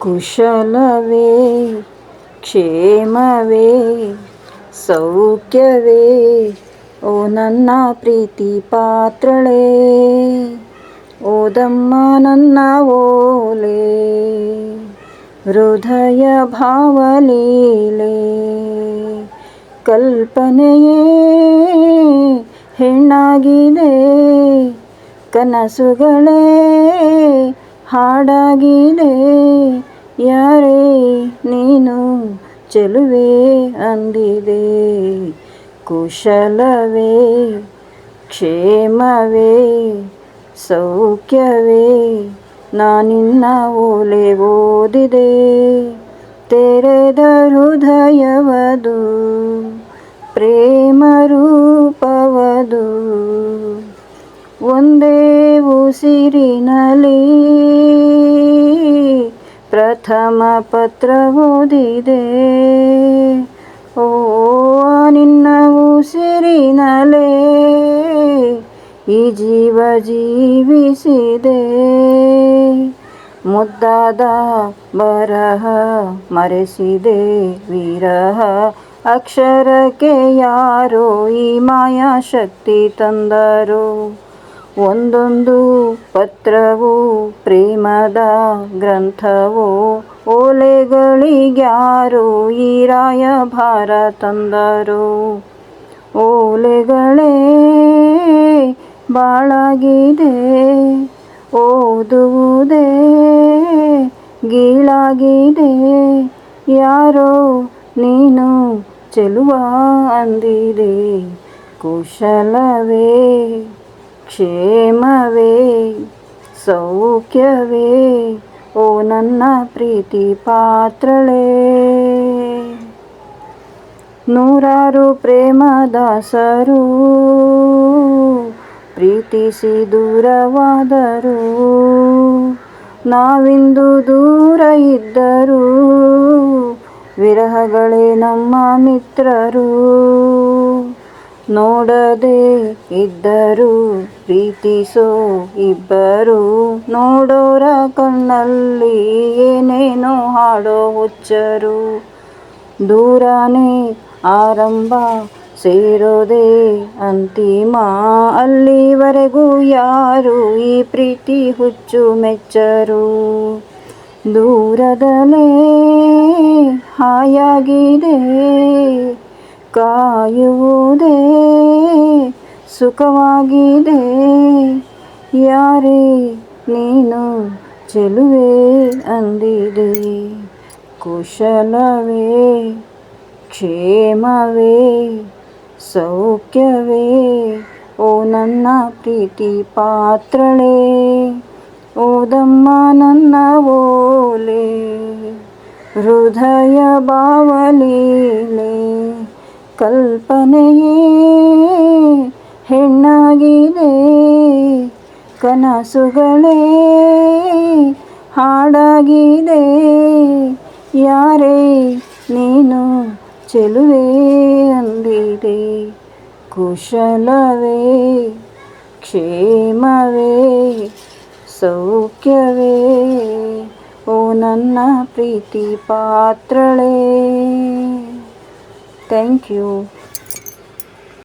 ಕುಶಲವೇ ಕ್ಷೇಮವೇ ಸೌಖ್ಯವೇ ಓ ನನ್ನ ಪ್ರೀತಿ ಪಾತ್ರಳೇ, ಓದಮ್ಮ ನನ್ನ ಓಲೆ ಹೃದಯ ಭಾವಲೀಲೆ. ಕಲ್ಪನೆಯೇ ಹೆಣ್ಣಾಗಿದೆ, ಕನಸುಗಳೇ ಹಾಡಾಗಿದೆ. ಯಾರೇ ನೀನು ಚೆಲುವೆ ಅಂದಿದೆ. ಕುಶಲವೇ ಕ್ಷೇಮವೇ ಸೌಖ್ಯವೇ ನಾನಿನ್ನ ಓಲೆ ಓದಿದೆ. ತೆರೆದ ಹೃದಯವದು ಪ್ರೇಮ ರೂಪವದು, ಒಂದೇ ಉಸಿರಿನಲ್ಲಿ ಪ್ರಥಮ ಪತ್ರ ಓದಿದೆ. ಓ ನಿನ್ನ ಉಸಿರಿನಲೇ ಈ ಜೀವ ಜೀವಿಸಿದೆ. ಮುದ್ದಾದ ಬರಹ ಮರೆಸಿದೆ ವಿರಹ, ಅಕ್ಷರಕ್ಕೆ ಯಾರೋ ಈ ಮಾಯಾ ಶಕ್ತಿ ತಂದರು. ಒಂದೊಂದು ಪತ್ರವು ಪ್ರೇಮದ ಗ್ರಂಥವೋ, ಓಲೆಗಳಿಗ್ಯಾರೋ ಈ ರಾಯಭಾರ ತಂದರು. ಓಲೆಗಳೇ ಬಾಳಾಗಿದೆ, ಓದುವುದೇ ಗೀಳಾಗಿದೆ. ಯಾರೋ ನೀನು ಚೆಲುವ ಅಂದಿದೆ. ಕುಶಲವೇ ಕ್ಷೇಮವೇ ಸೌಖ್ಯವೇ ಓ ನನ್ನ ಪ್ರೀತಿ ಪಾತ್ರಳೇ. ನೂರಾರು ಪ್ರೇಮದಾಸರು ಪ್ರೀತಿಸಿ ದೂರವಾದರು. ನಾವಿಂದು ದೂರ ಇದ್ದರೂ ವಿರಹಗಳೇ ನಮ್ಮ ಮಿತ್ರರು. ನೋಡದೆ ಇದ್ದರೂ ಪ್ರೀತಿಸೋ ಇಬ್ಬರು, ನೋಡೋರ ಕಣ್ಣಲ್ಲಿ ಏನೇನೋ ಹಾಡೋ ಹುಚ್ಚರು. ದೂರನೇ ಆರಂಭ ಸೇರೋದೇ ಅಂತಿಮ, ಅಲ್ಲಿವರೆಗೂ ಯಾರು ಈ ಪ್ರೀತಿ ಹುಚ್ಚು ಮೆಚ್ಚರು. ದೂರದಲ್ಲೇ ಹಾಯಾಗಿದೆ, ಕಾಯುವುದೇ ಸುಖವಾಗಿದೆ. ಯಾರೇ ನೀನು ಚೆಲುವೆ ಅಂದಿದೆ. ಕುಶಲವೇ ಕ್ಷೇಮವೇ ಸೌಖ್ಯವೇ ಓ ನನ್ನ ಪ್ರೀತಿ ಪಾತ್ರಳೇ, ಓದಮ್ಮ ನನ್ನ ಓಲೆ ಹೃದಯ ಭಾವಲೀಲೆ. ಕಲ್ಪನೆಯೇ ಹೆಣ್ಣಾಗಿದೆ, ಕನಸುಗಳೇ ಹಾಡಾಗಿದೆ. ಯಾರೇ ನೀನು ಚೆಲುವೆ ಅಂದಿದೆ. ಕುಶಲವೇ ಕ್ಷೇಮವೇ ಸೌಖ್ಯವೇ ಓ ನನ್ನ ಪ್ರೀತಿ ಪಾತ್ರಳೇ. Thank you.